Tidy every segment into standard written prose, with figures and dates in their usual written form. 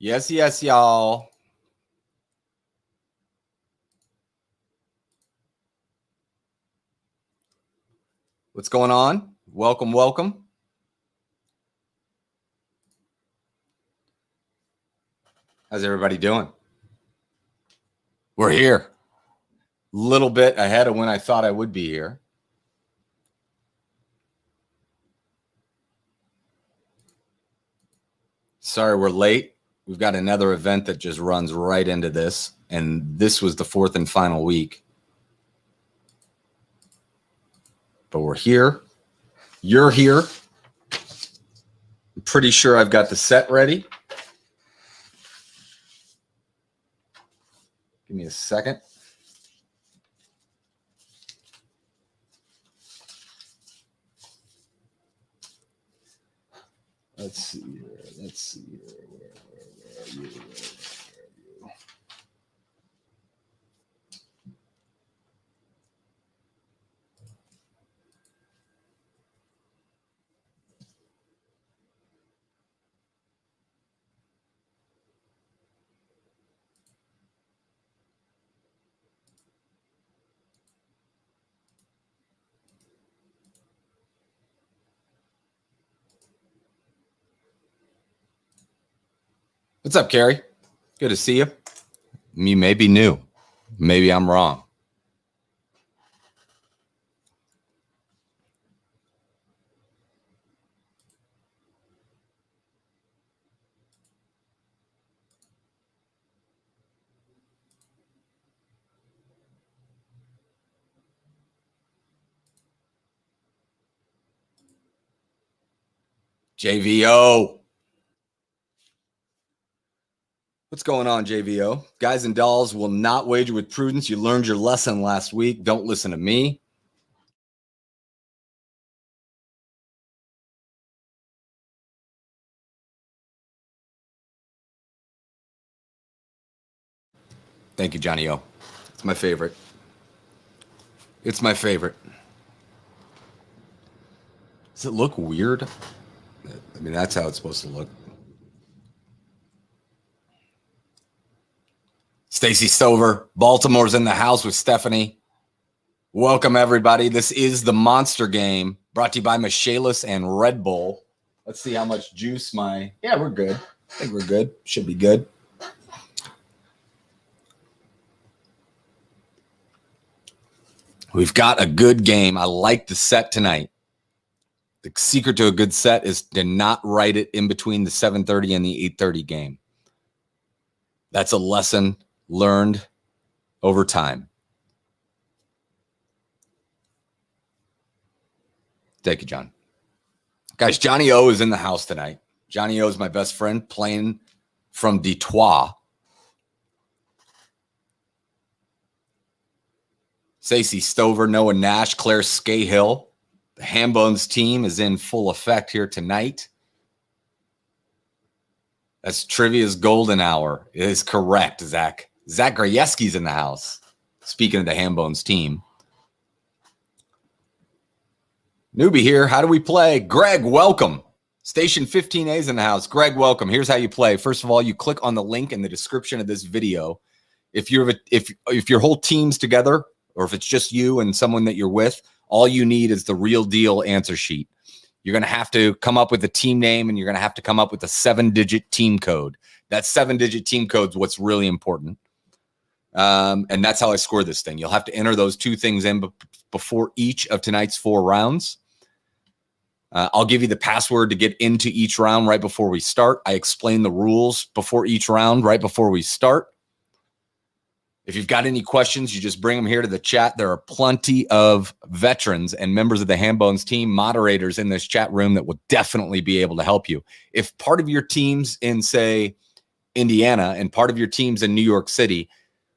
Yes, y'all. What's going on? Welcome. How's everybody doing? We're here. A little bit ahead of when I thought I would be here. Sorry we're late. We've got another event that just runs right into this, and this was the fourth and final week. But we're here. You're here. I'm pretty sure I've got the set ready. Give me a second. Let's see here. Where are you? What's up, Carrie? Good to see you. You may be new. Maybe I'm wrong. JVO. What's going on, JVO? Guys and dolls will not wager with prudence. You learned your lesson last week. Don't listen to me. Thank you, Johnny O. It's my favorite. It's my favorite. Does it look weird? I mean, that's how it's supposed to look. Stacy Stover, Baltimore's in the house with Stephanie. Welcome, everybody. This is the Monster Game, brought to you by Michaelis and Red Bull. Let's see how much juice Yeah, we're good. I think we're good. Should be good. We've got a good game. I like the set tonight. The secret to a good set is to not write it in between the 7:30 and the 8:30 game. That's a lesson learned over time. Thank you, John. Guys, Johnny O is in the house tonight. Johnny O is my best friend, playing from Detroit. Stacey Stover, Noah Nash, Claire Scahill. The Hambones team is in full effect here tonight. That's Trivia's golden hour. It is correct, Zach. Zach Grajewski's in the house. Speaking of the Hambones team. Newbie here. How do we play? Greg, welcome. Station 15A is in the house. Greg, welcome. Here's how you play. First of all, you click on the link in the description of this video. If your whole team's together, or if it's just you and someone that you're with, all you need is the real deal answer sheet. You're going to have to come up with a team name, and you're going to have to come up with a 7-digit team code. That 7-digit team code is what's really important. And that's how I score this thing. You'll have to enter those two things in before each of tonight's 4 rounds. I'll give you the password to get into each round right before we start. I explain the rules before each round right before we start. If you've got any questions, you just bring them here to the chat. There are plenty of veterans and members of the Hambones team, moderators in this chat room that will definitely be able to help you. If part of your team's in, say, Indiana and part of your team's in New York City,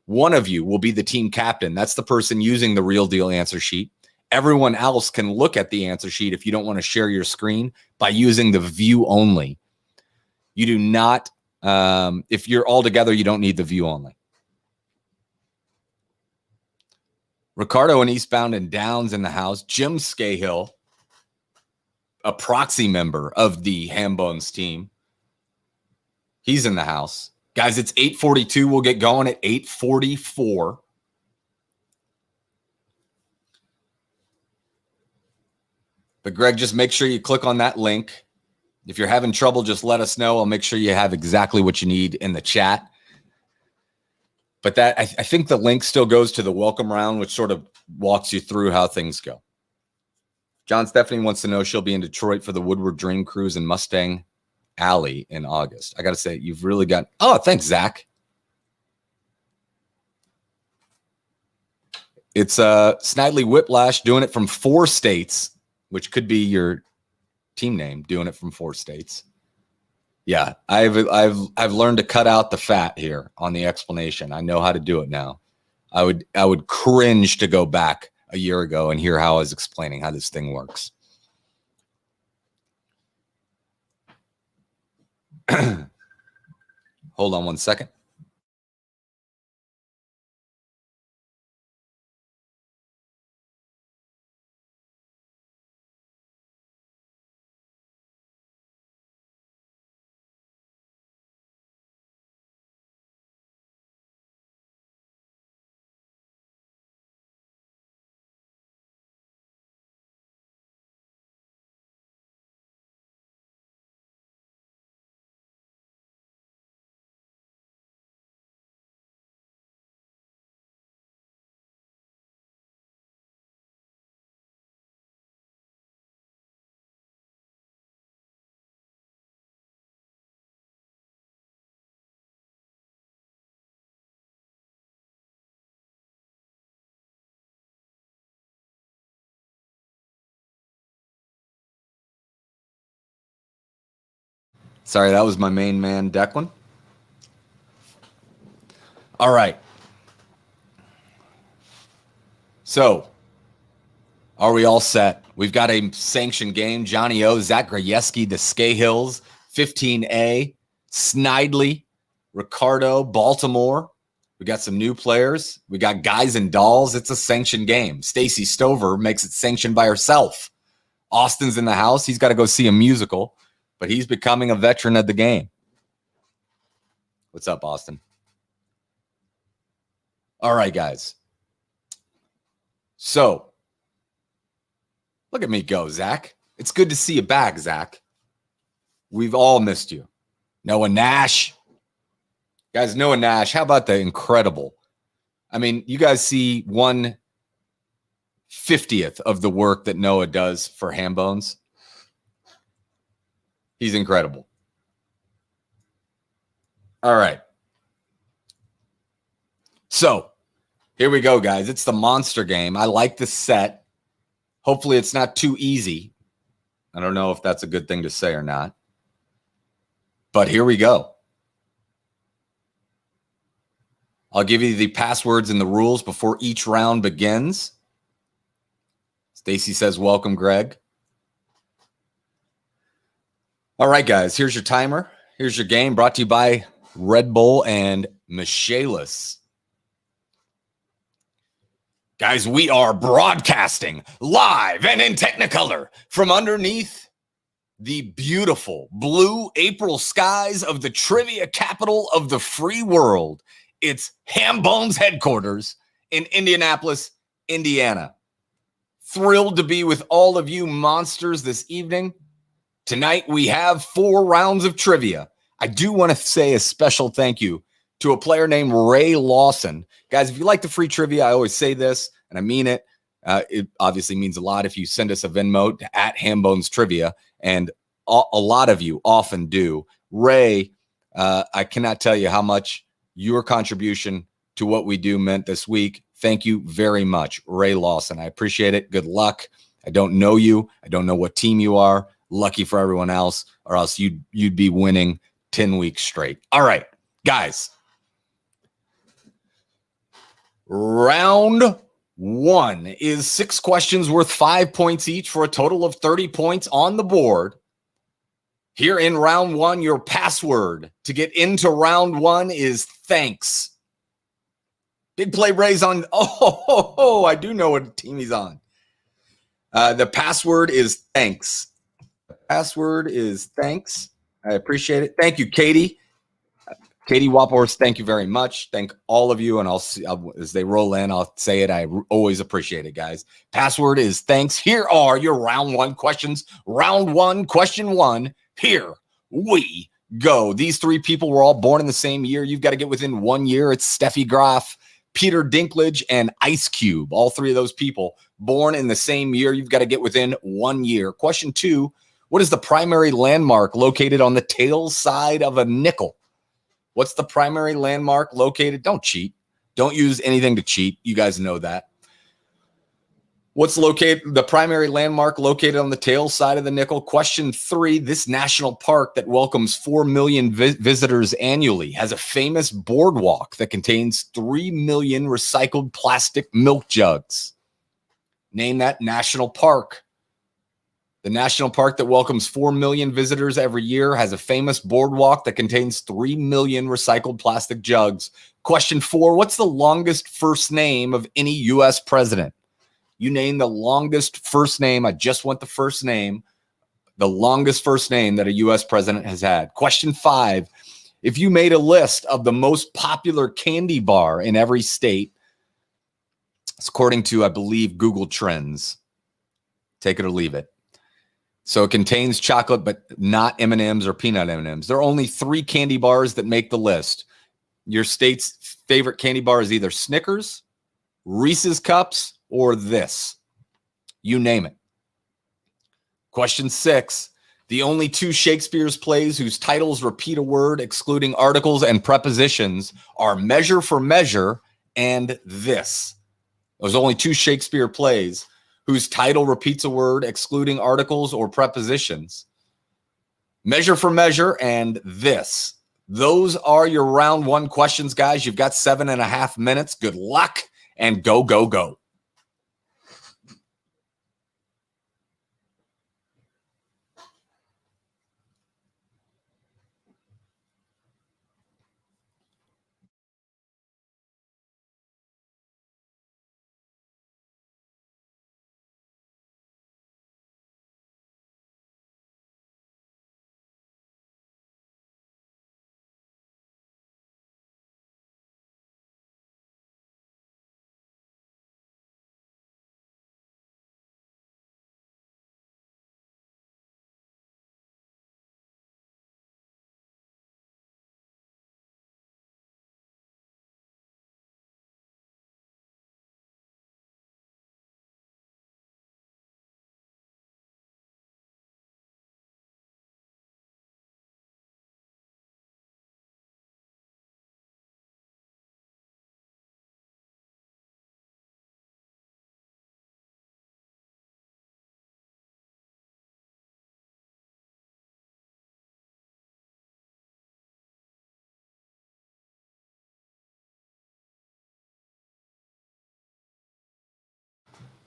one of you will be the team captain. That's the person using the real deal answer sheet. Everyone else can look at the answer sheet if you don't want to share your screen by using the view only. You do not, if you're all together, you don't need the view only. Ricardo and Eastbound and Downs in the house. Jim Scahill, a proxy member of the Hambones team. He's in the house. Guys, it's 8:42. We'll get going at 8:44. But Greg, just make sure you click on that link. If you're having trouble, just let us know. I'll make sure you have exactly what you need in the chat. But that I think the link still goes to the welcome round, which sort of walks you through how things go. John Stephanie wants to know she'll be in Detroit for the Woodward Dream Cruise in Mustang Alley in August. I got to say, you've really got... Oh, thanks, Zach. It's Snidely Whiplash doing it from 4 states, which could be your team name, doing it from 4 states. Yeah, I've learned to cut out the fat here on the explanation. I know how to do it now. I would cringe to go back a year ago and hear how I was explaining how this thing works. Hold on one second. Sorry, that was my main man, Declan. All right. So, are we all set? We've got a sanctioned game. Johnny O, Zach Grajewski, the Skahills, 15A, Snidely, Ricardo, Baltimore. We got some new players. We got guys and dolls. It's a sanctioned game. Stacy Stover makes it sanctioned by herself. Austin's in the house. He's got to go see a musical, but he's becoming a veteran of the game. What's up, Austin? All right, guys. So, look at me go, Zach. It's good to see you back, Zach. We've all missed you. Noah Nash. Guys, Noah Nash, how about the incredible? I mean, you guys see 1/50th of the work that Noah does for Hambones. He's incredible. All right. So, here we go, guys. It's the monster game. I like the set. Hopefully, it's not too easy. I don't know if that's a good thing to say or not. But here we go. I'll give you the passwords and the rules before each round begins. Stacy says, welcome, Greg. All right, guys, here's your timer. Here's your game brought to you by Red Bull and Michaelis. Guys, we are broadcasting live and in Technicolor from underneath the beautiful blue April skies of the trivia capital of the free world. It's Hambones headquarters in Indianapolis, Indiana. Thrilled to be with all of you monsters this evening. Tonight, we have 4 rounds of trivia. I do want to say a special thank you to a player named Ray Lawson. Guys, if you like the free trivia, I always say this, and I mean it. It obviously means a lot if you send us a Venmo to @Hambones Trivia, and a lot of you often do. Ray, I cannot tell you how much your contribution to what we do meant this week. Thank you very much, Ray Lawson. I appreciate it. Good luck. I don't know you. I don't know what team you are. Lucky for everyone else, or else you'd be winning 10 weeks straight. All right, guys. Round 1 is 6 questions worth 5 points each for a total of 30 points on the board. Here in round 1, your password to get into round 1 is thanks. Big play Ray's on. Oh, I do know what team he's on. The password is thanks. The password is thanks. I appreciate it. Thank you, Katie. Katie Waphorst, thank you very much. Thank all of you. And I'll see as they roll in, I'll say it. I always appreciate it, guys. Password is thanks. Here are your round one questions. Round one, question one. Here we go. These three people were all born in the same year. You've got to get within 1 year. It's Steffi Graf, Peter Dinklage, and Ice Cube. All three of those people born in the same year. You've got to get within 1 year. Question two, what is the primary landmark located on the tail side of a nickel? What's the primary landmark located? Don't cheat. Don't use anything to cheat. You guys know that. What's the primary landmark located on the tail side of the nickel? Question three, this national park that welcomes 4 million visitors annually has a famous boardwalk that contains 3 million recycled plastic milk jugs. Name that national park. The national park that welcomes 4 million visitors every year has a famous boardwalk that contains 3 million recycled plastic jugs. Question four, what's the longest first name of any U.S. president? You name the longest first name. I just want the first name. The longest first name that a U.S. president has had. Question five, if you made a list of the most popular candy bar in every state, it's according to, I believe, Google Trends. Take it or leave it. So it contains chocolate, but not M&Ms or peanut M&Ms. There are only 3 candy bars that make the list. Your state's favorite candy bar is either Snickers, Reese's Cups, or this. You name it. Question 6. The only 2 Shakespeare's plays whose titles repeat a word excluding articles and prepositions are Measure for Measure and This. There's only 2 Shakespeare plays whose title repeats a word excluding articles or prepositions. Measure for Measure and This. Those are your round one questions, guys. You've got 7.5 minutes. Good luck and go, go, go.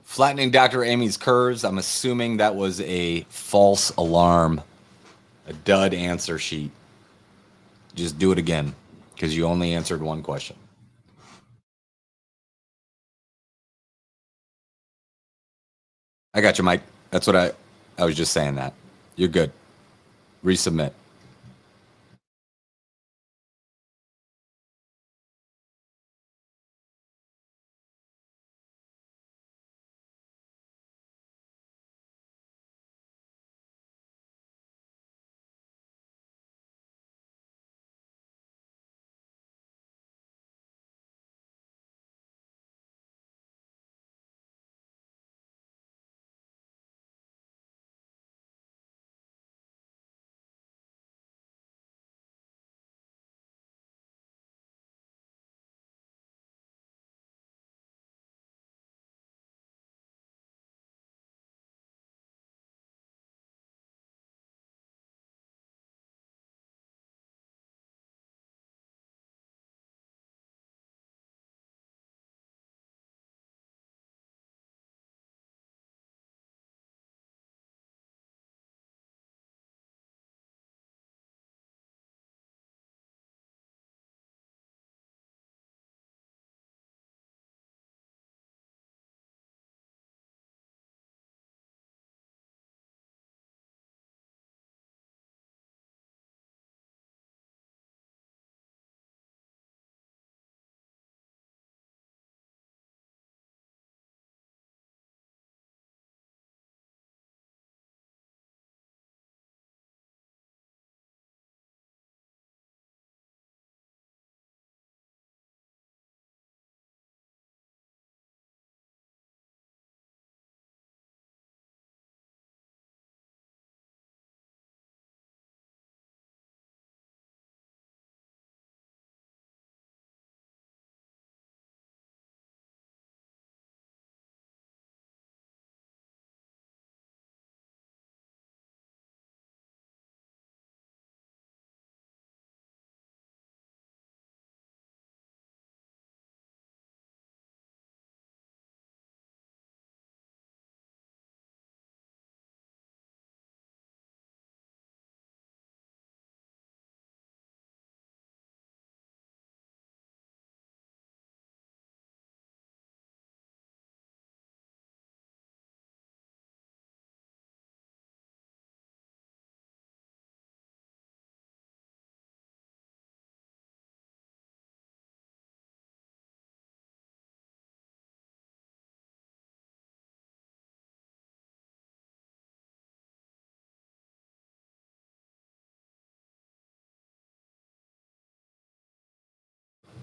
Flattening Dr. Amy's curves. I'm assuming that was a false alarm, a dud answer sheet. Just do it again because you only answered one question. I got you, Mike. That's what I was just saying that. You're good. Resubmit.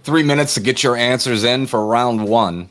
3 minutes to get your answers in for round one.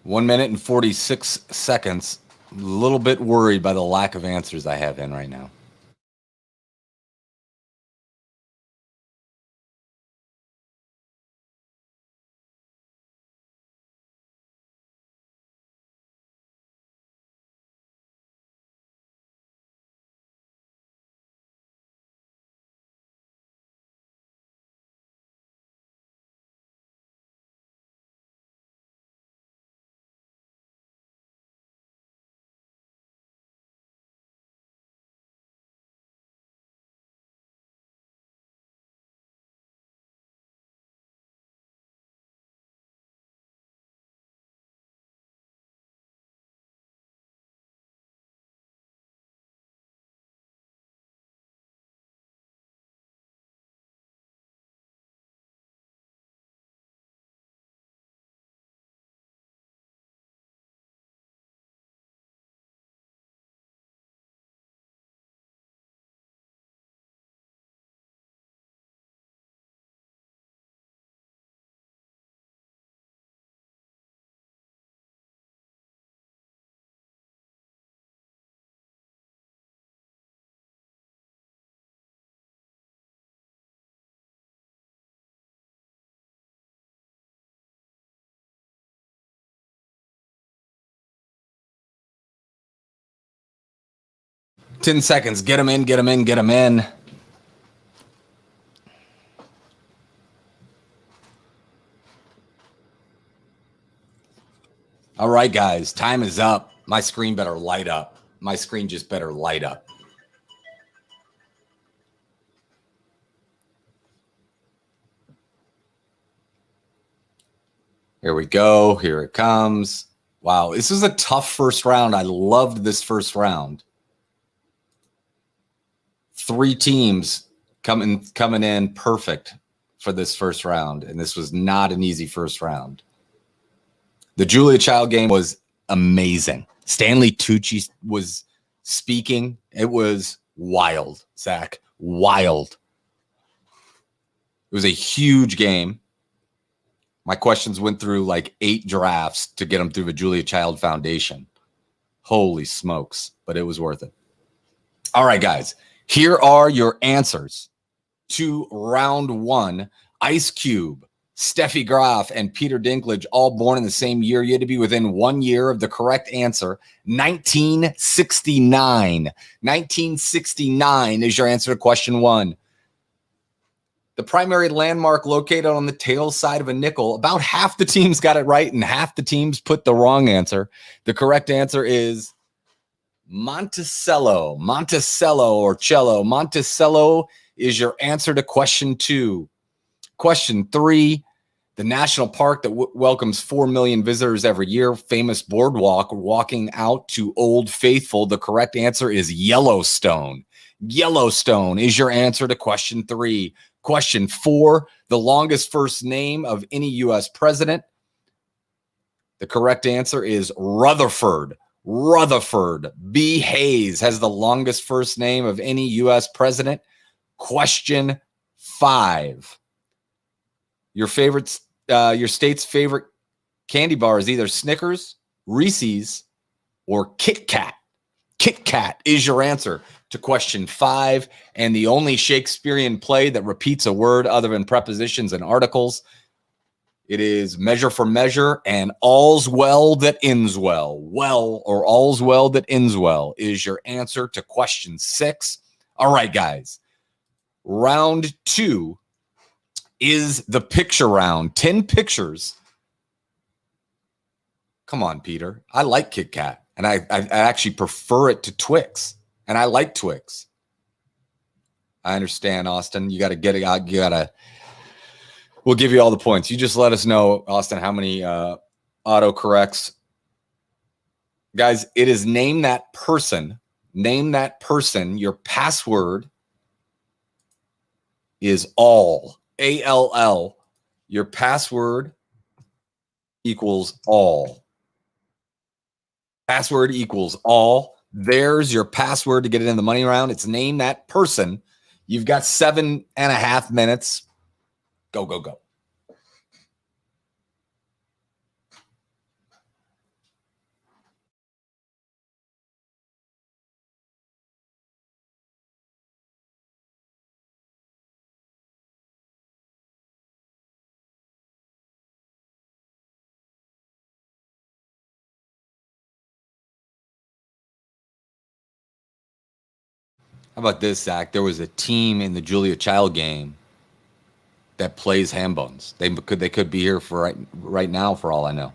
One minute and 46 seconds. A little bit worried by the lack of answers I have in right now. Ten seconds. Get them in, get them in, get them in. All right, guys. Time is up. My screen better light up. My screen just better light up. Here we go. Here it comes. Wow, this is a tough first round. I loved this first round. 3 teams coming in perfect for this first round, and this was not an easy first round. The Julia Child game was amazing. Stanley Tucci was speaking. It was wild, Zach. Wild. It was a huge game. My questions went through like 8 drafts to get them through the Julia Child Foundation. Holy smokes, but it was worth it. All right, guys. Here are your answers to round one. Ice Cube, Steffi Graf, and Peter Dinklage, all born in the same year. You had to be within 1 year of the correct answer. 1969. 1969 is your answer to question 1. The primary landmark located on the tail side of a nickel. About half the teams got it right and half the teams put the wrong answer. The correct answer is Monticello. Monticello or cello. Monticello is your answer to question 2. Question 3, the national park that welcomes 4 million visitors every year, famous boardwalk walking out to Old Faithful. The correct answer is Yellowstone. Yellowstone is your answer to question 3. Question 4, the longest first name of any U.S. president. The correct answer is Rutherford. Rutherford B. Hayes has the longest first name of any U.S. president. Question 5. Your state's favorite candy bar is either Snickers, Reese's, or Kit Kat. Kit Kat is your answer to question 5, and the only Shakespearean play that repeats a word other than prepositions and articles. It is Measure for Measure and All's Well That Ends Well. Well, or All's Well That Ends Well is your answer to question 6. All right, guys. Round 2 is the picture round. 10 pictures. Come on, Peter. I like Kit Kat, and I actually prefer it to Twix, and I like Twix. I understand, Austin. You got to get it out. You got to. We'll give you all the points. You just let us know, Austin, how many autocorrects. Guys, it is name that person. Name that person. Your password is all. ALL. Your password equals all. Password equals all. There's your password to get it in the money round. It's name that person. You've got 7.5 minutes. Go, go, go. How about this, Zach? There was a team in the Julia Child game that plays ham buns. They could be here for right now, for all I know.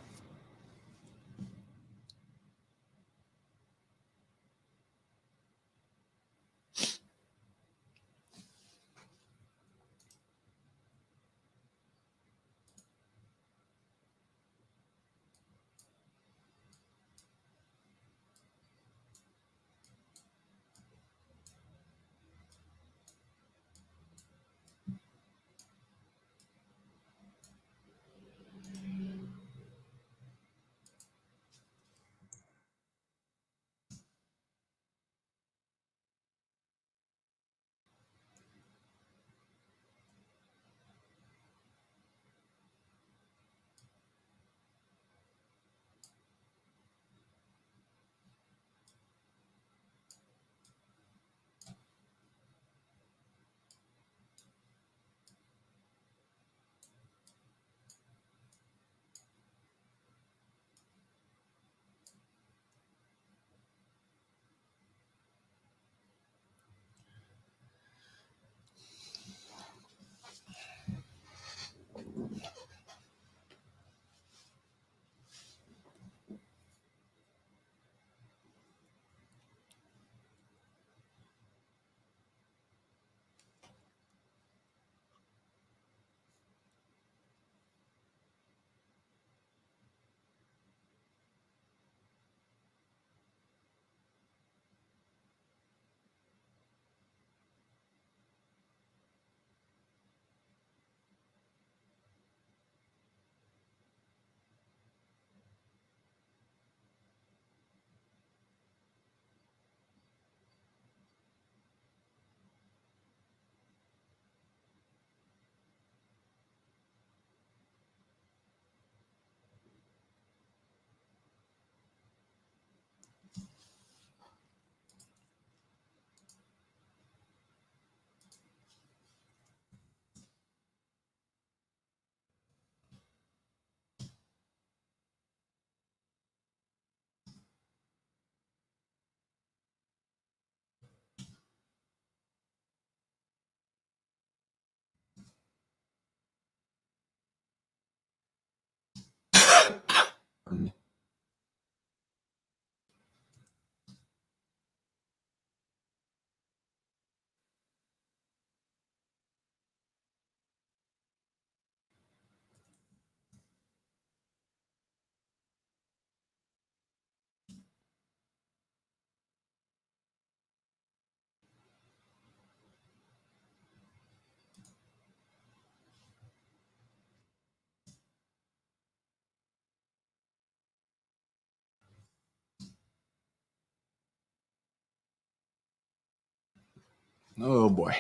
Oh, boy.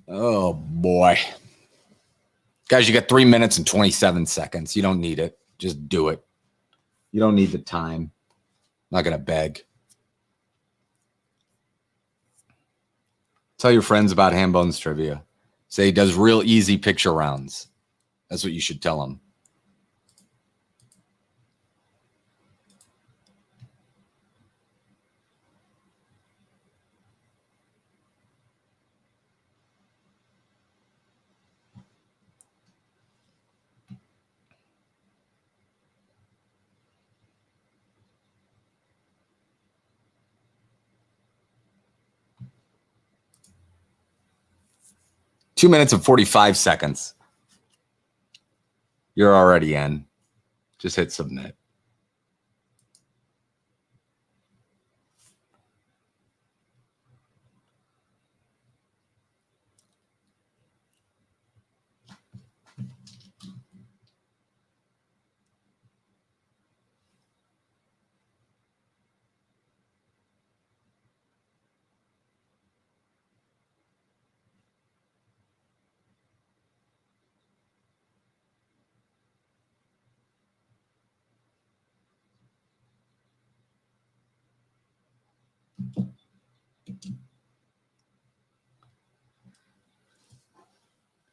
Oh, boy. Guys, you got 3 minutes and 27 seconds. You don't need it. Just do it. You don't need the time. I'm not going to beg. Tell your friends about Hambone's Trivia. Say he does real easy picture rounds. That's what you should tell them. Two minutes and 45 seconds. You're already in. Just hit submit.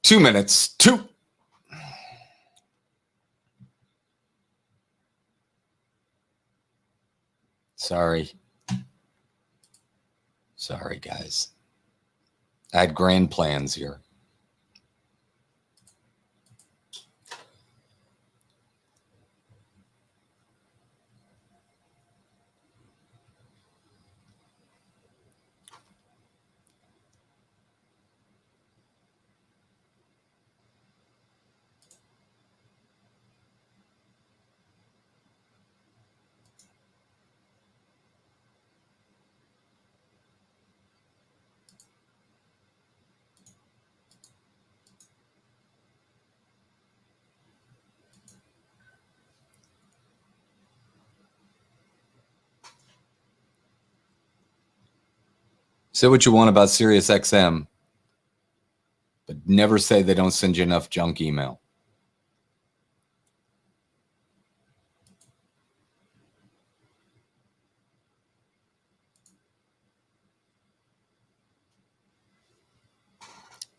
Two minutes. Two. Sorry. Sorry, guys. I had grand plans here. Say what you want about SiriusXM, but never say they don't send you enough junk email.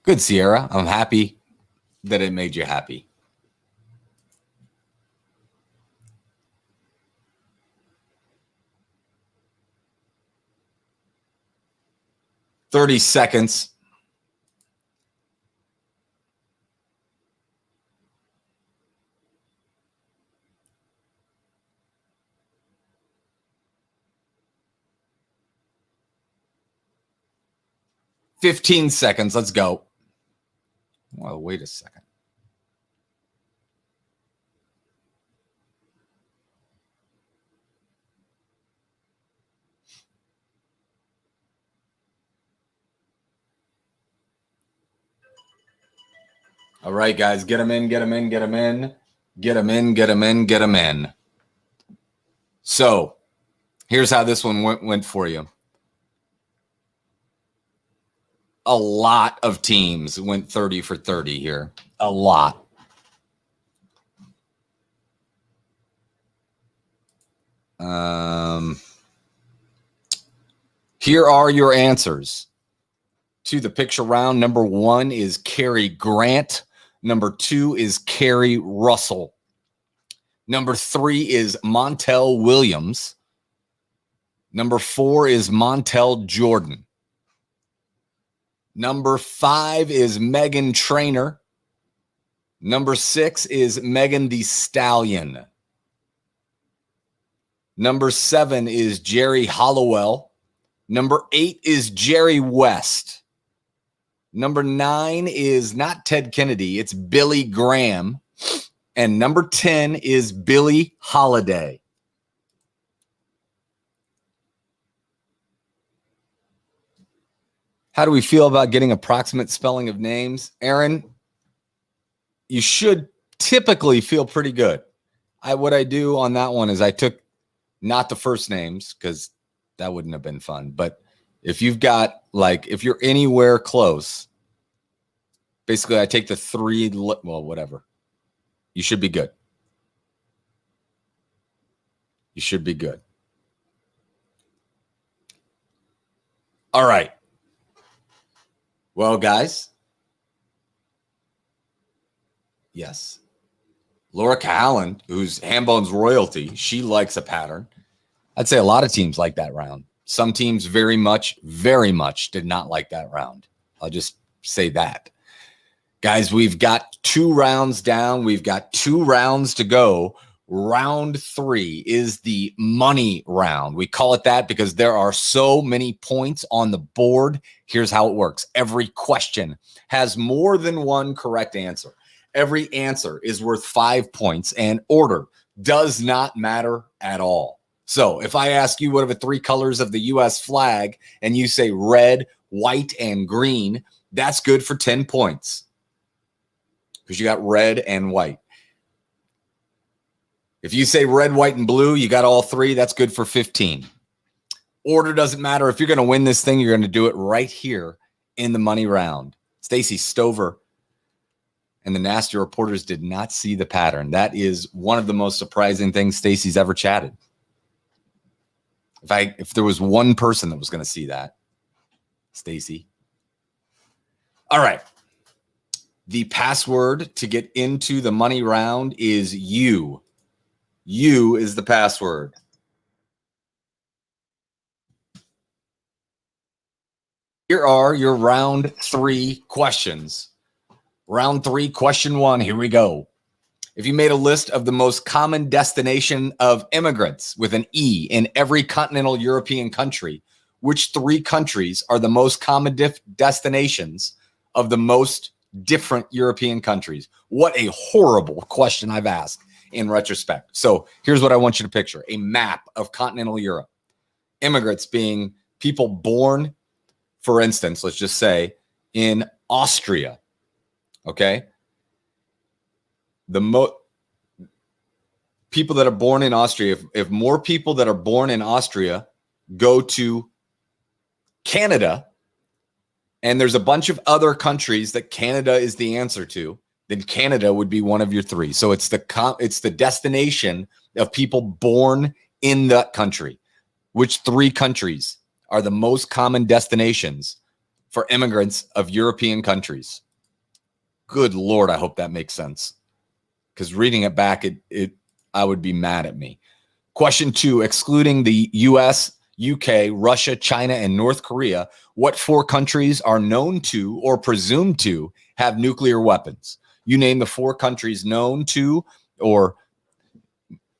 Good, Sierra. I'm happy that it made you happy. $30 seconds. $15 seconds. Let's go. Well, wait a second. All right, guys, get them in, get them in, get them in, get them in, get them in, get them in. So here's how this one went for you. A lot of teams went 30 for 30 here. A lot. Here are your answers to the picture round. Number 1 is Cary Grant. Number 2 is Kerry Russell. Number 3 is Montel Williams. Number 4 is Montel Jordan. Number 5 is Megan Trainor. Number 6 is Megan Thee Stallion. Number 7 is Jerry Hollowell. Number 8 is Jerry West. Number 9 is not Ted Kennedy, it's Billy Graham. And number 10 is Billie Holiday. How do we feel about getting approximate spelling of names? Aaron, you should typically feel pretty good. What I do on that one is I took not the first names because that wouldn't have been fun. But if you've got, like, if you're anywhere close, Basically, I take the three, well, whatever. You should be good. You should be good. All right. Well, guys. Yes. Laura Cahalan, who's Hambone's royalty, she likes a pattern. I'd say a lot of teams like that round. Some teams very much did not like that round. I'll just say that. Guys, we've got 2 rounds down. We've got 2 rounds to go. Round 3 is the money round. We call it that because there are so many points on the board. Here's how it works. Every question has more than one correct answer. Every answer is worth 5 points, and order does not matter at all. So if I ask you what are the 3 colors of the U.S. flag and you say red, white, and green, that's good for 10 points because you got red and white. If you say red, white, and blue, you got all 3. That's good for 15. Order doesn't matter. If you're going to win this thing, you're going to do it right here in the money round. Stacy Stover and the Nasty Reporters did not see the pattern. That is one of the most surprising things Stacy's ever chatted. If there was one person that was going to see that, Stacy. All right. The password to get into the money round is you. You is the password. Here are your round 3 questions. Round 3, question 1. Here we go. If you made a list of the most common destination of immigrants with an E in every continental European country, which 3 countries are the most common destinations of the most different European countries? What a horrible question I've asked in retrospect. So here's what I want you to picture. A map of continental Europe. Immigrants being people born, for instance, let's just say in Austria. Okay? The people that are born in Austria, if more people that are born in Austria go to Canada, and there's a bunch of other countries that Canada is the answer to, then Canada would be one of your 3. So it's the destination of people born in that country. Which 3 countries are the most common destinations for immigrants of European countries? Good Lord, I hope that makes sense. Because reading it back, I would be mad at me. Question 2, excluding the US, UK, Russia, China, and North Korea, what 4 countries are known to or presumed to have nuclear weapons? You name the 4 countries known to or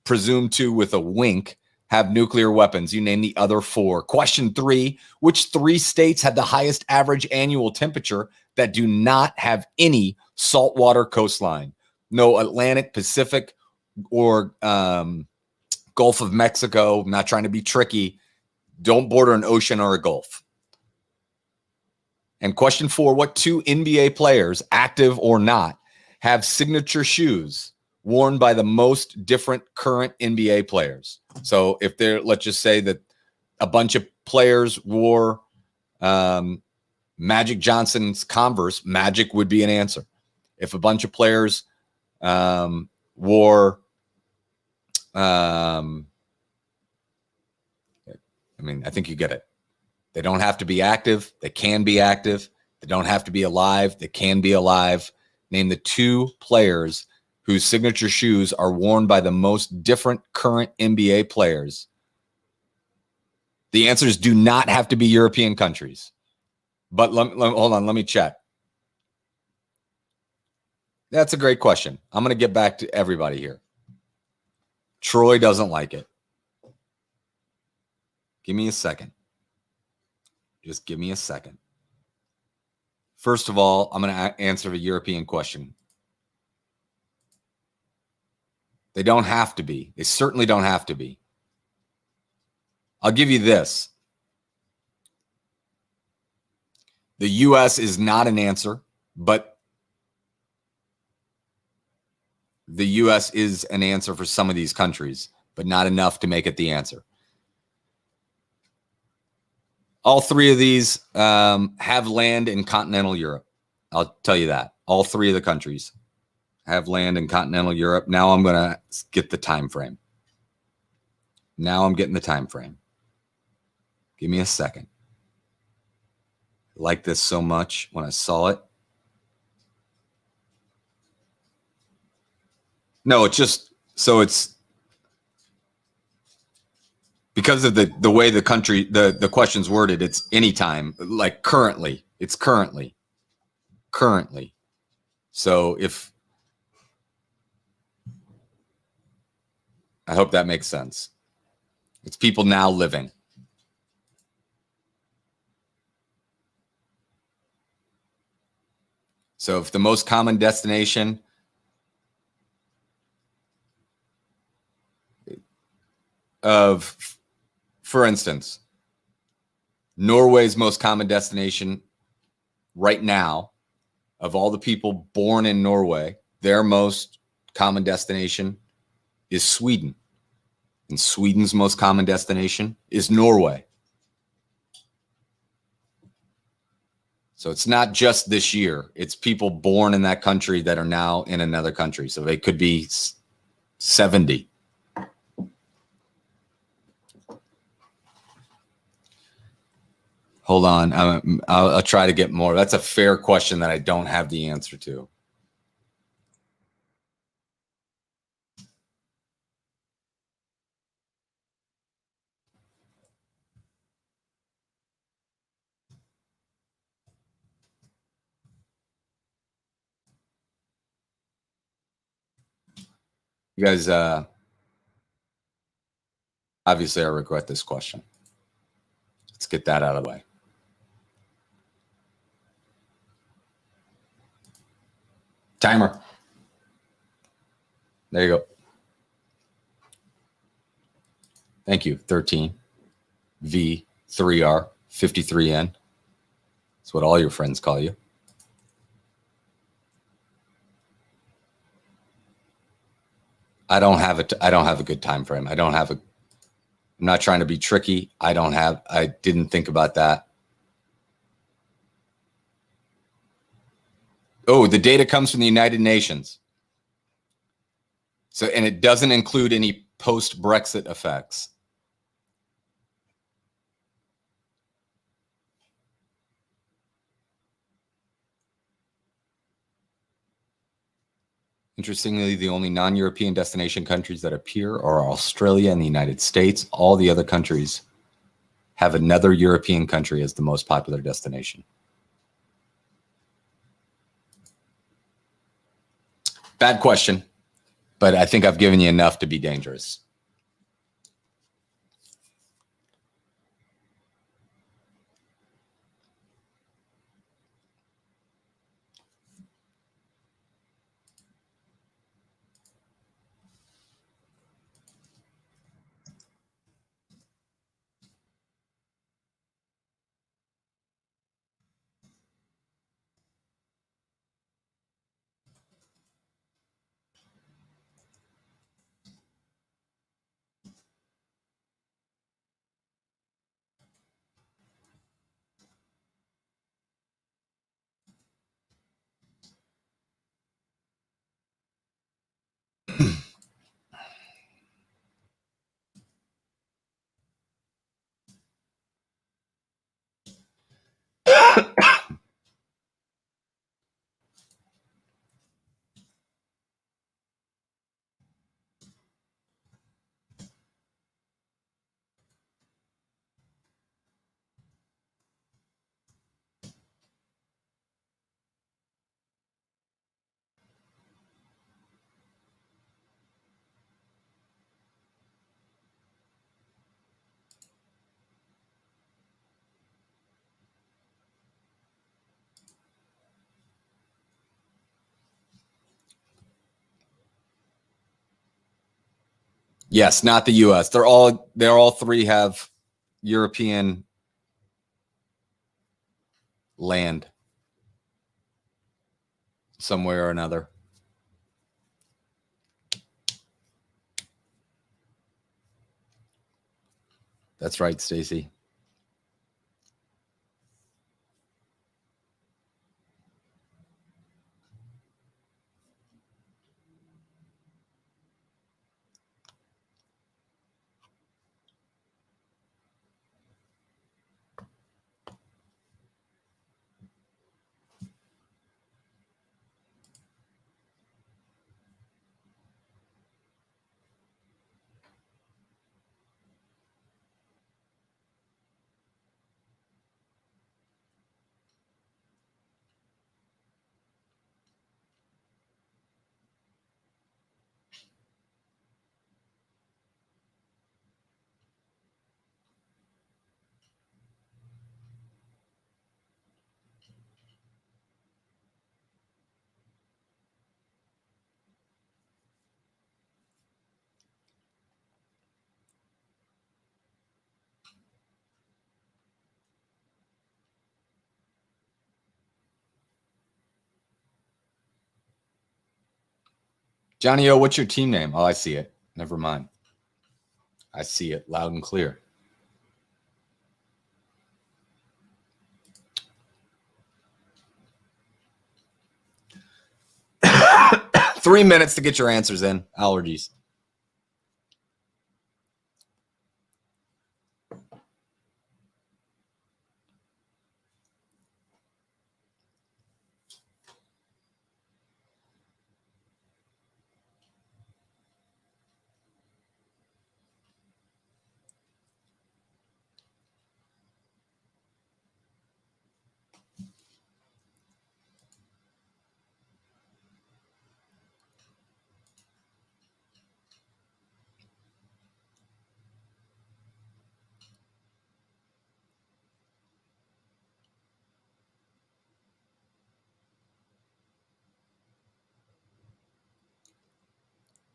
presumed to, with a wink, have nuclear weapons. You name the other 4. Question 3, which 3 states have the highest average annual temperature that do not have any saltwater coastline? No Atlantic, Pacific, or Gulf of Mexico. I'm not trying to be tricky. Don't border an ocean or a gulf. And question 4, what 2 NBA players, active or not, have signature shoes worn by the most different current NBA players? So if let's just say that a bunch of players wore Magic Johnson's Converse, Magic would be an answer. If a bunch of players wore, I think you get it. They don't have to be active. They can be active. They don't have to be alive. They can be alive. Name the 2 players whose signature shoes are worn by the most different current NBA players. The answers do not have to be European countries. But hold on, let me check. That's a great question. I'm going to get back to everybody here. Troy doesn't like it. Give me a second. Just give me a second. First of all, I'm going to answer the European question. They don't have to be. They certainly don't have to be. I'll give you this. The U.S. is not an answer, but the U.S. is an answer for some of these countries, but not enough to make it the answer. All 3 of these have land in continental Europe. I'll tell you that. All three of the countries have land in continental Europe. Now I'm going to get the time frame. Now I'm getting the time frame. Give me a second. I like this so much when I saw it. No, it's just so it's because of the way the country the question's worded. It's anytime, like currently. It's currently. So if I hope that makes sense. It's people now living. So if the most common destination of, for instance, Norway's most common destination right now of all the people born in Norway, their most common destination is Sweden. And Sweden's most common destination is Norway. So it's not just this year. It's people born in that country that are now in another country. So they could be 70. Hold on. I'll try to get more. That's a fair question that I don't have the answer to. You guys, obviously, I regret this question. Let's get that out of the way. Timer. There you go. Thank you. 13 V 3R 53N. That's what all your friends call you. I don't have a good time frame. I'm not trying to be tricky. I didn't think about that. Oh, the data comes from the United Nations. So, and it doesn't include any post-Brexit effects. Interestingly, the only non-European destination countries that appear are Australia and the United States. All the other countries have another European country as the most popular destination. Bad question, but I think I've given you enough to be dangerous. Yes, not the U.S. They're all three have European land somewhere or another. That's right, Stacy. Johnny O, what's your team name? Oh, I see it. Never mind. I see it loud and clear. Three minutes to get your answers in. Allergies.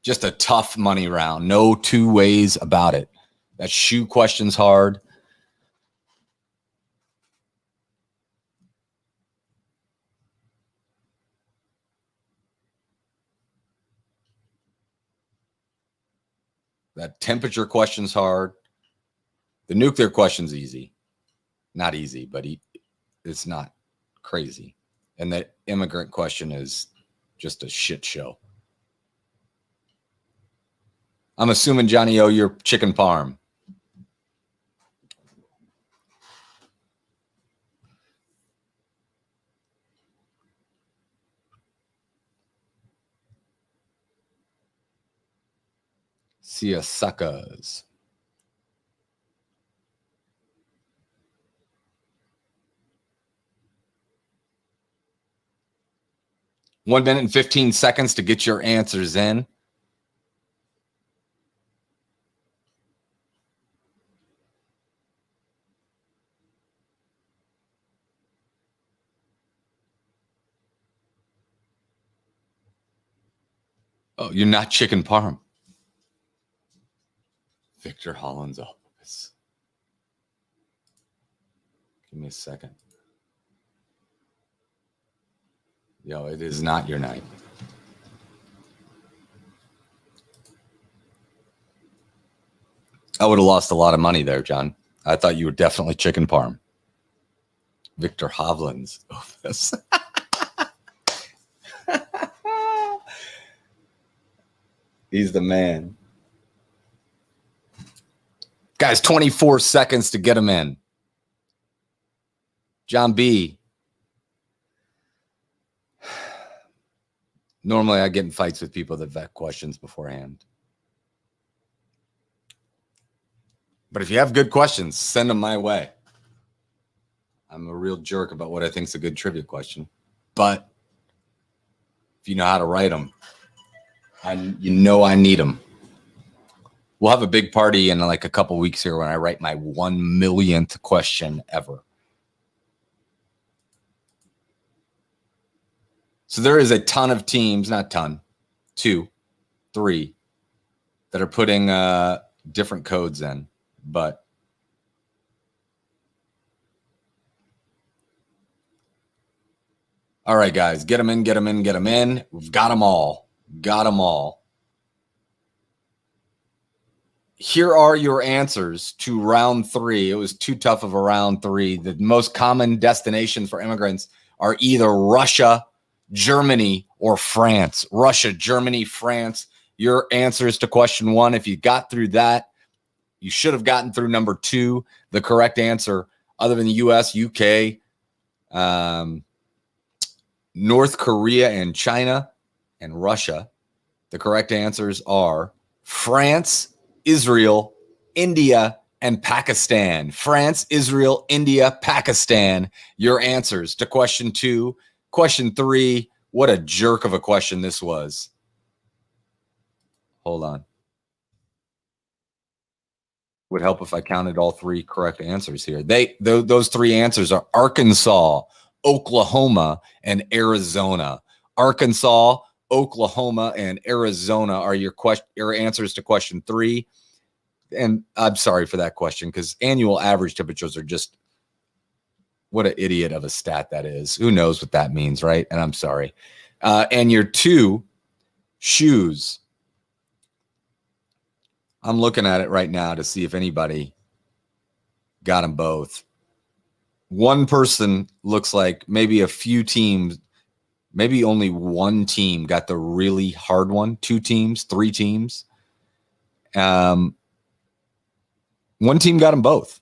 Just a tough money round. No two ways about it. That shoe question's hard. That temperature question's hard. The nuclear question's easy. Not easy, but it's not crazy. And the immigrant question is just a shit show. I'm assuming, Johnny O, you're chicken parm. See ya, suckers. One minute and 15 seconds to get your answers in. Oh, you're not chicken parm. Victor Holland's office. Give me a second. Yo, it is not your night. I would have lost a lot of money there, John. I thought you were definitely chicken parm. Victor Hovland's office. He's the man. Guys, 24 seconds to get him in. John B. Normally I get in fights with people that vet questions beforehand. But if you have good questions, send them my way. I'm a real jerk about what I think is a good trivia question. But if you know how to write them, you know I need them. We'll have a big party in like a couple weeks here when I write my 1 millionth question ever. So there is a ton of teams, not ton, 2, 3, that are putting different codes in. But all right, guys, get them in, get them in, get them in. We've got them all. Got them all. Here are your answers to round 3. It was too tough of a round 3. The most common destinations for immigrants are either Russia, Germany, or France. Russia, Germany, France. Your answers to question 1, if you got through that, you should have gotten through number 2. The correct answer, other than the US, UK, North Korea and China, and Russia. The correct answers are France, Israel, India, and Pakistan. France, Israel, India, Pakistan. Your answers to question 2. Question 3, what a jerk of a question this was. Hold on. Would help if I counted all 3 correct answers here. Those 3 answers are Arkansas, Oklahoma, and Arizona. Arkansas, Oklahoma, and Arizona are your answers to question 3. And I'm sorry for that question because annual average temperatures are just, what an idiot of a stat that is. Who knows what that means, right? And I'm sorry. And your 2 Shoes. I'm looking at it right now to see if anybody got them both. One person looks like maybe a few teams, maybe only one team got the really hard one. 2 teams, 3 teams. One team got them both.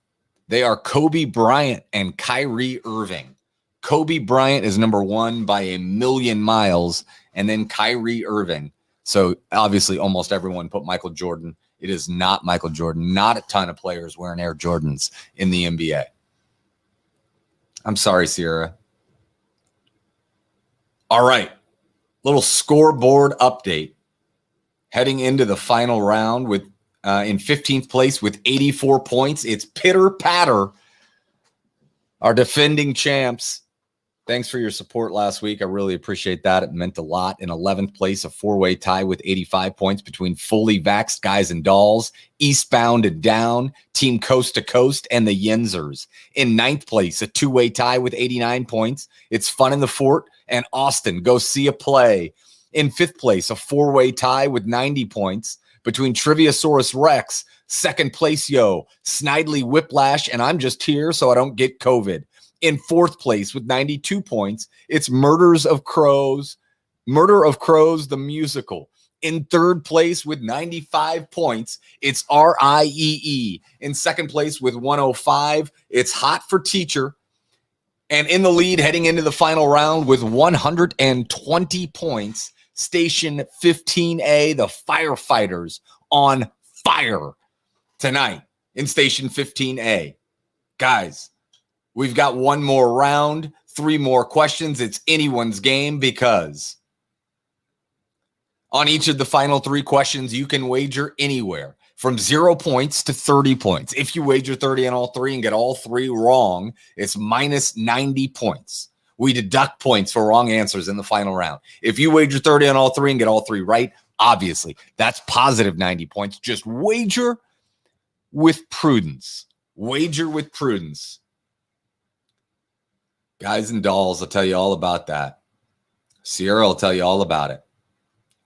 They are Kobe Bryant and Kyrie Irving. Kobe Bryant is number 1 by a million miles, and then Kyrie Irving. So obviously almost everyone put Michael Jordan. It is not Michael Jordan. Not a ton of players wearing Air Jordans in the NBA. I'm sorry, Sierra. All right. Little scoreboard update. Heading into the final round with in 15th place with 84 points. It's Pitter Patter, our defending champs. Thanks for your support last week. I really appreciate that. It meant a lot. In 11th place, a 4-way tie with 85 points between fully vaxxed guys and dolls, Eastbound and Down, Team Coast to Coast, and the Yenzers. In 9th place, a 2-way tie with 89 points. It's Fun in the Fort and Austin. Go see a play. In 5th place, a 4-way tie with 90 points between Triviasaurus Rex, 2nd place, Snidely Whiplash, and I'm just here so I don't get COVID. In 4th place with 92 points, it's Murder of Crows, the musical. In 3rd place with 95 points, it's RIEE. In 2nd place with 105, it's Hot for Teacher. And in the lead heading into the final round with 120 points, Station 15A, the Firefighters on fire tonight in Station 15A. Guys, we've got one more round, 3 more questions. It's anyone's game because on each of the final 3 questions, you can wager anywhere from 0 points to 30 points. If you wager 30 on all 3 and get all 3 wrong, it's minus 90 points. We deduct points for wrong answers in the final round. If you wager 30 on all 3 and get all 3 right, obviously, that's positive 90 points. Just wager with prudence. Wager with prudence. Guys and dolls, I'll tell you all about that. Sierra will tell you all about it.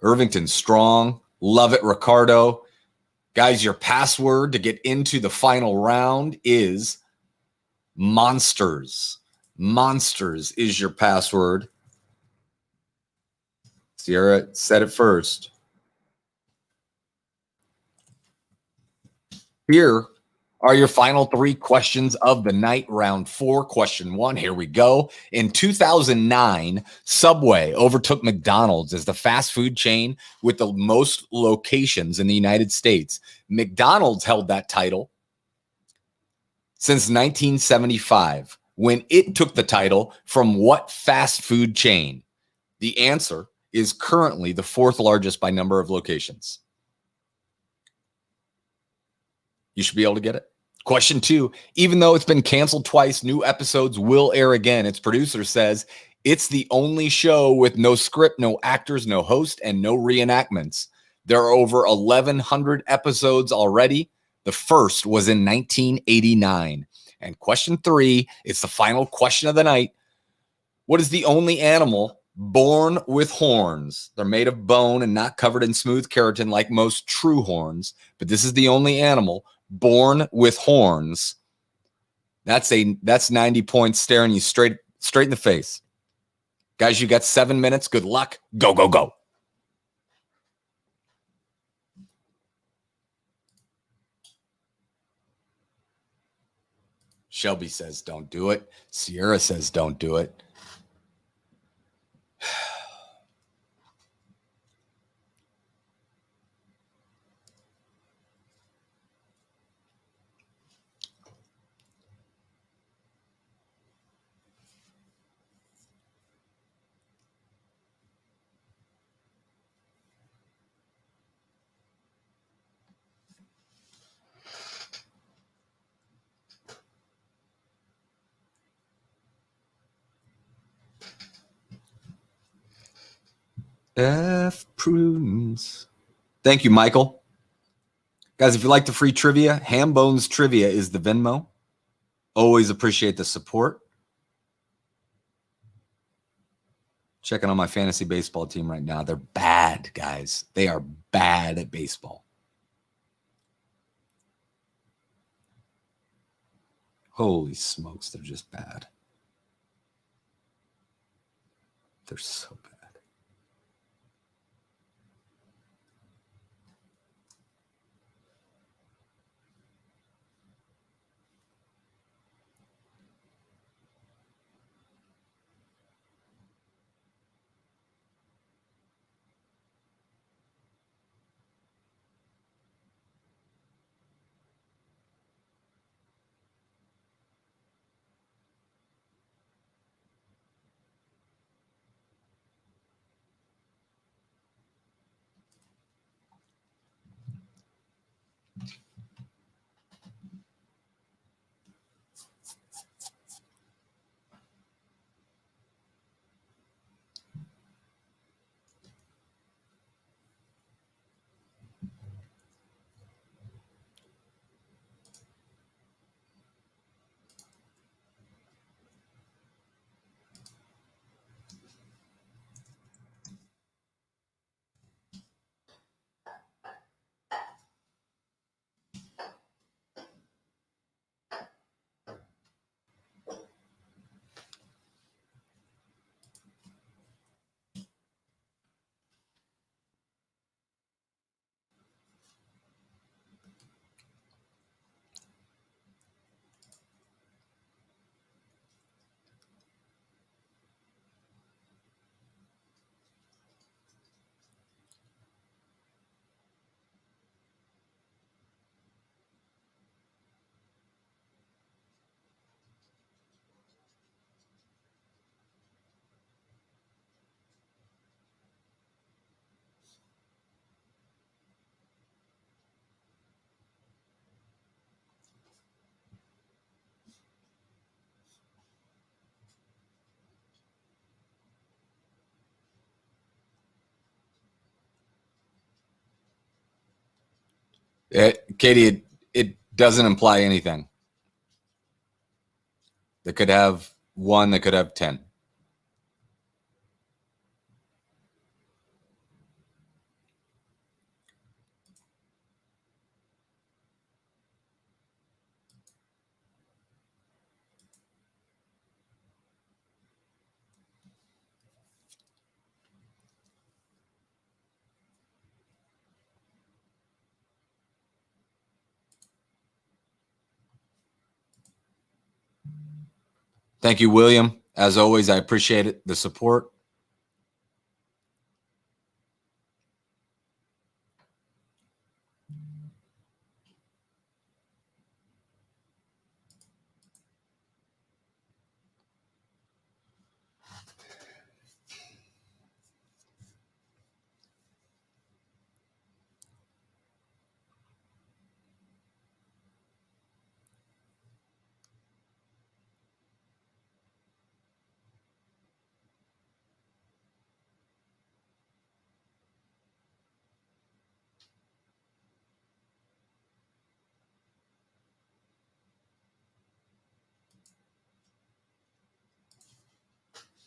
Irvington Strong, love it, Ricardo. Guys, your password to get into the final round is Monsters. Monsters is your password. Sierra said it first. Here are your final 3 questions of the night. Round 4, question 1. Here we go. In 2009, Subway overtook McDonald's as the fast food chain with the most locations in the United States. McDonald's held that title since 1975, when it took the title from what fast food chain? The answer is currently the 4th largest by number of locations. You should be able to get it. Question 2, even though it's been canceled twice, new episodes will air again. Its producer says it's the only show with no script, no actors, no host, and no reenactments. There are over 1,100 episodes already. The first was in 1989. And question 3, it's the final question of the night. What is the only animal born with horns? They're made of bone and not covered in smooth keratin like most true horns, but this is the only animal born with horns. That's 90 points staring you straight in the face. Guys, you got 7 minutes. Good luck. Go, go, go. Shelby says don't do it. Sierra says don't do it. F. Prudence. Thank you, Michael. Guys, if you like the free trivia, Ham Bones Trivia is the Venmo. Always appreciate the support. Checking on my fantasy baseball team right now. They're bad. bad, guys. They are bad at baseball. Holy smokes, they're just bad. They're so bad. Katie, it doesn't imply anything. They could have 1, they could have 10. Thank you, William. As always, I appreciate it, the support.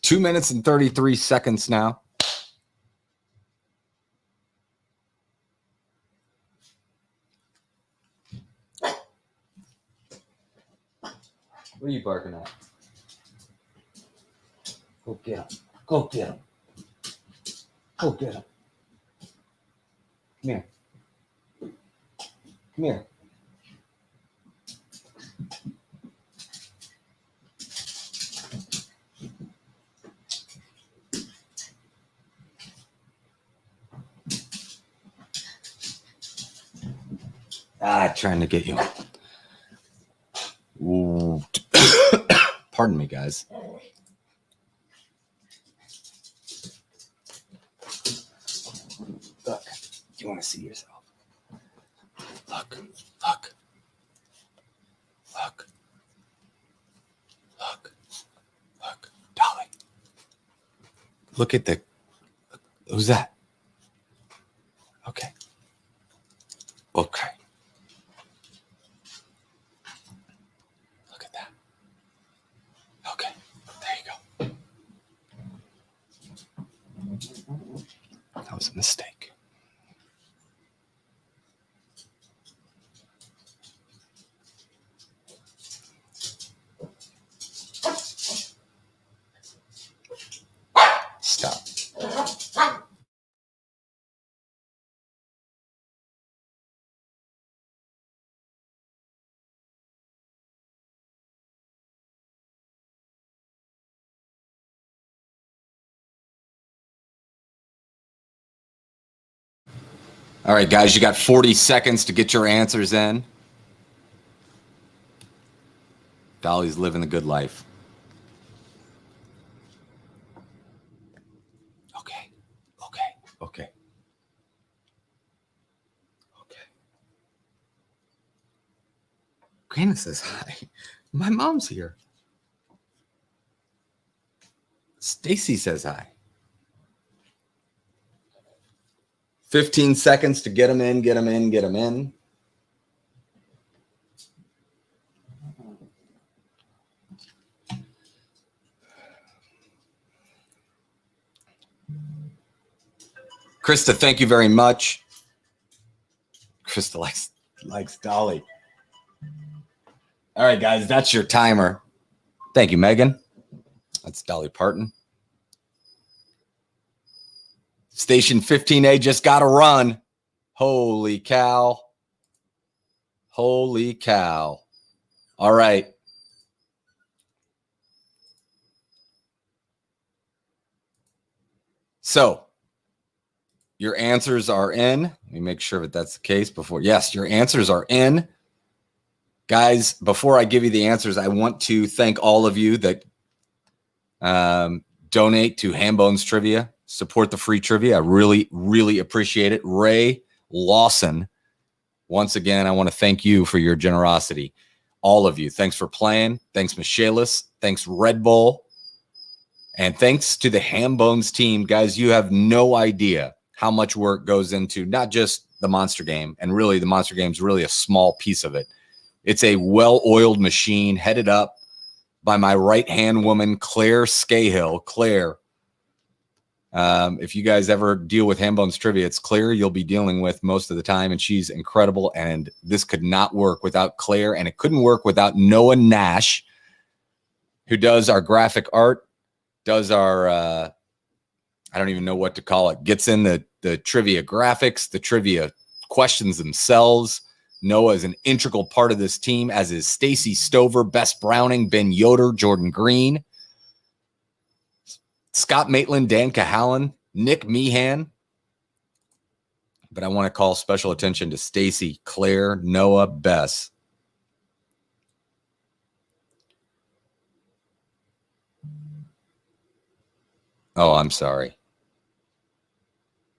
Two minutes and 33 seconds now. What are you barking at? Go get him. Go get him. Go get him. Come here. Come here. Trying to get you. Ooh. Pardon me, guys. Look, you want to see yourself. Look, look. Look. Look. Look. Dolly. Look at the... Who's that? Okay. Okay. Look at that. Okay. There you go. That was mistake. Stop. All right, guys, you got 40 seconds to get your answers in. Dolly's living the good life. Okay. Grandma says hi. My mom's here. Stacy says hi. 15 seconds to get them in, get them in, get them in. Krista, thank you very much. Krista likes Dolly. All right, guys, that's your timer. Thank you, Megan. That's Dolly Parton. Station 15A just got to run. Holy cow. Holy cow. All right. So your answers are in. Let me make sure that that's the case before. Yes, your answers are in. Guys, before I give you the answers, I want to thank all of you that donate to Hambones Trivia, support the free trivia. I really, really appreciate it. Ray Lawson, once again, I want to thank you for your generosity. All of you. Thanks for playing. Thanks, Michaelis. Thanks, Red Bull. And thanks to the Hambones team. Guys, you have no idea how much work goes into not just the Monster Game, and really the Monster Game is really a small piece of it. It's a well-oiled machine headed up by my right-hand woman, Claire Scahill. Claire, if you guys ever deal with Hambones Trivia, it's Claire you'll be dealing with most of the time, and she's incredible, and this could not work without Claire, and it couldn't work without Noah Nash, who does our graphic art, does our, I don't even know what to call it, gets in the trivia graphics, the trivia questions themselves. Noah is an integral part of this team, as is Stacy Stover, Bess Browning, Ben Yoder, Jordan Green, Scott Maitland, Dan Cahallen, Nick Meehan. But I want to call special attention to Stacy, Claire, Noah, Bess. Oh, I'm sorry.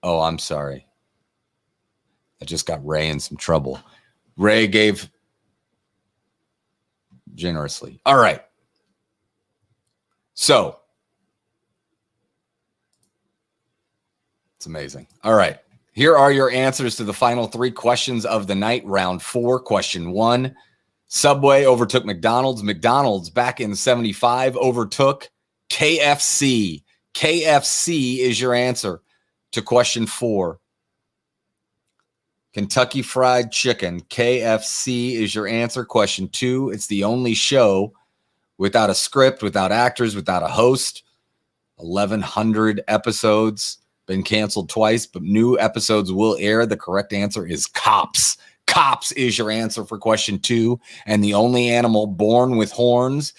I just got Ray in some trouble. Ray gave generously. All right. So it's amazing. All right. Here are your answers to the final three questions of the night. Round 4, question 1. Subway overtook McDonald's. McDonald's back in 75 overtook KFC. KFC is your answer to question 4. Kentucky Fried Chicken. KFC is your answer. Question 2. It's the only show without a script, without actors, without a host. 1,100 episodes. Been canceled twice, but new episodes will air. The correct answer is Cops. Cops is your answer for question 2. And the only animal born with horns,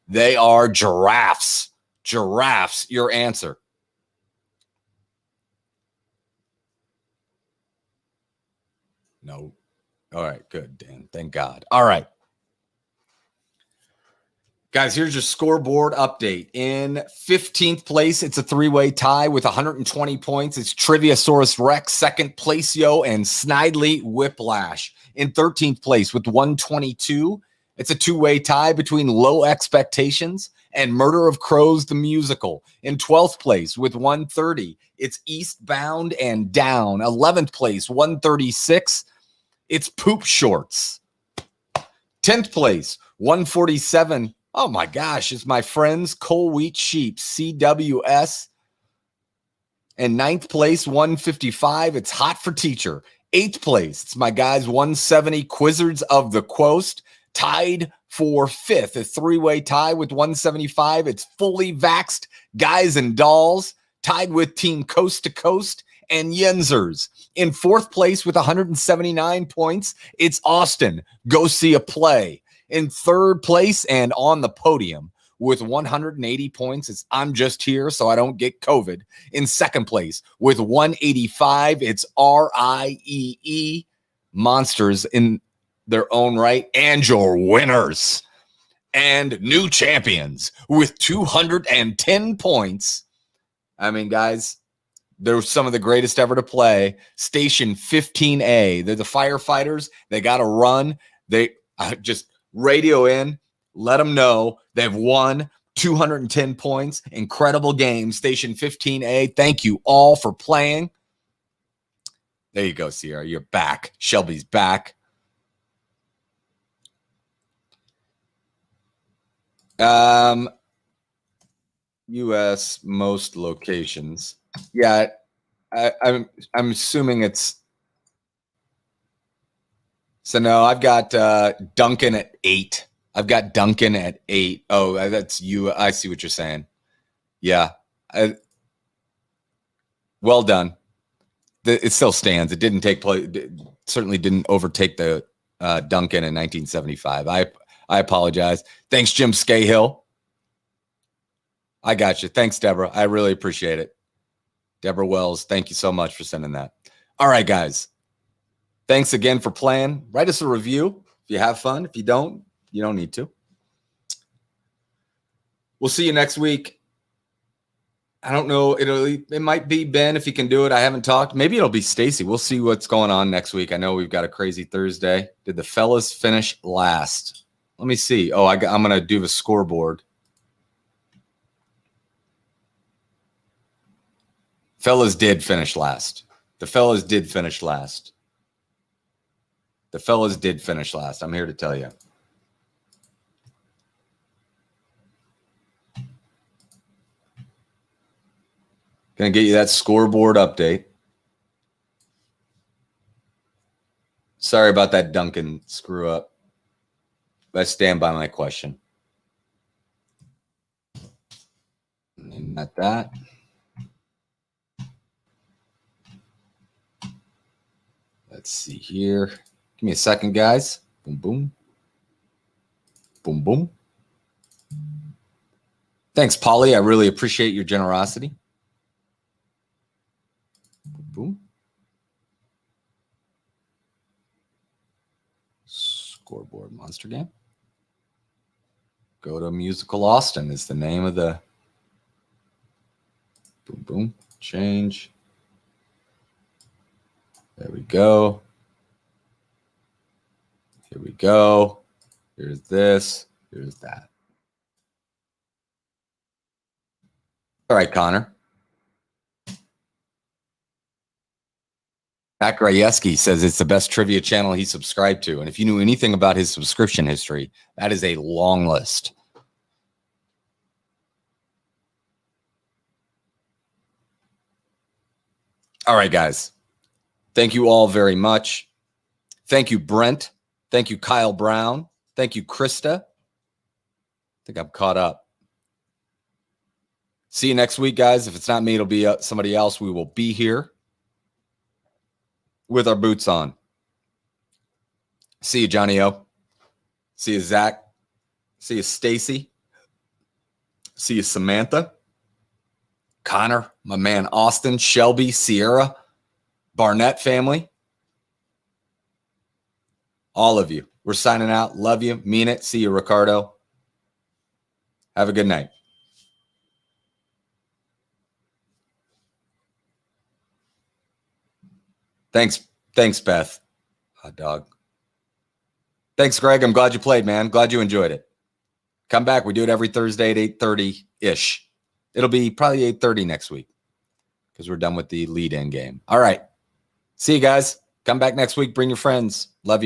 they are giraffes. Giraffes, your answer. No. All right, good, Dan. Thank God. All right. Guys, here's your scoreboard update. In 15th place, it's a 3-way tie with 120 points. It's Triviasaurus Rex, second place, and Snidely Whiplash. In 13th place with 122, it's a 2-way tie between Low Expectations and Murder of Crows, the musical. In 12th place with 130, it's Eastbound and Down. 11th place, 136, it's Poop Shorts. 10th place, 147. Oh my gosh, it's my friends Coal Wheat Sheep, CWS. And 9th place, 155. It's hot for teacher. 8th place, it's my guys, 170, Quizzards of the Coast. Tied for 5th, a 3-way tie with 175. It's fully vaxxed guys and dolls, tied with Team Coast to Coast and Yenzers. In 4th place with 179 points, it's Austin. Go see a play. In 3rd place and on the podium with 180 points, it's I'm just here so I don't get COVID. In 2nd place with 185, it's RIEE, Monsters in their own right, and your winners and new champions with 210 points. I mean, guys, they're some of the greatest ever to play. Station 15A. They're the firefighters. They got to run. They just radio in, let them know they've won 210 points. Incredible game. Station 15A. Thank you all for playing. There you go, Sierra. You're back. Shelby's back. U.S. most locations. Yeah, I'm assuming it's. So no, I've got Duncan at 8. I've got Duncan at 8. Oh, that's you. I see what you're saying. Yeah, well done. It still stands. It didn't take place. Certainly didn't overtake the Duncan in 1975. I apologize. Thanks, Jim Scahill. I got you. Thanks, Deborah. I really appreciate it. Deborah Wells, thank you so much for sending that. All right, guys. Thanks again for playing. Write us a review if you have fun. If you don't need to. We'll see you next week. I don't know. It might be Ben if he can do it. I haven't talked. Maybe it'll be Stacy. We'll see what's going on next week. I know we've got a crazy Thursday. Did the fellas finish last? Let me see. Oh, I'm going to do the scoreboard. Fellas did finish last. The fellas did finish last. The fellas did finish last. I'm here to tell you. Going to get you that scoreboard update. Sorry about that Duncan screw up. I stand by my question. And not that. Let's see here. Give me a second, guys. Boom, boom. Boom, boom. Thanks, Polly. I really appreciate your generosity. Boom, boom. Scoreboard monster game. Go to Musical Austin is the name of the. Boom, boom. Change. There we go. Here we go. Here's this. Here's that. All right, Connor. Matt Grajewski says it's the best trivia channel he subscribed to. And if you knew anything about his subscription history, that is a long list. All right, guys. Thank you all very much. Thank you, Brent. Thank you, Kyle Brown. Thank you, Krista. I think I'm caught up. See you next week, guys. If it's not me, it'll be somebody else. We will be here with our boots on. See you, Johnny O. See you, Zach. See you, Stacy. See you, Samantha. Connor, my man, Austin, Shelby, Sierra, Barnett family. All of you. We're signing out. Love you. Mean it. See you, Ricardo. Have a good night. Thanks, Beth. Hot dog. Thanks, Greg. I'm glad you played, man. Glad you enjoyed it. Come back. We do it every Thursday at 8:30-ish. It'll be probably 8:30 next week because we're done with the lead-in game. All right. See you guys. Come back next week. Bring your friends. Love you.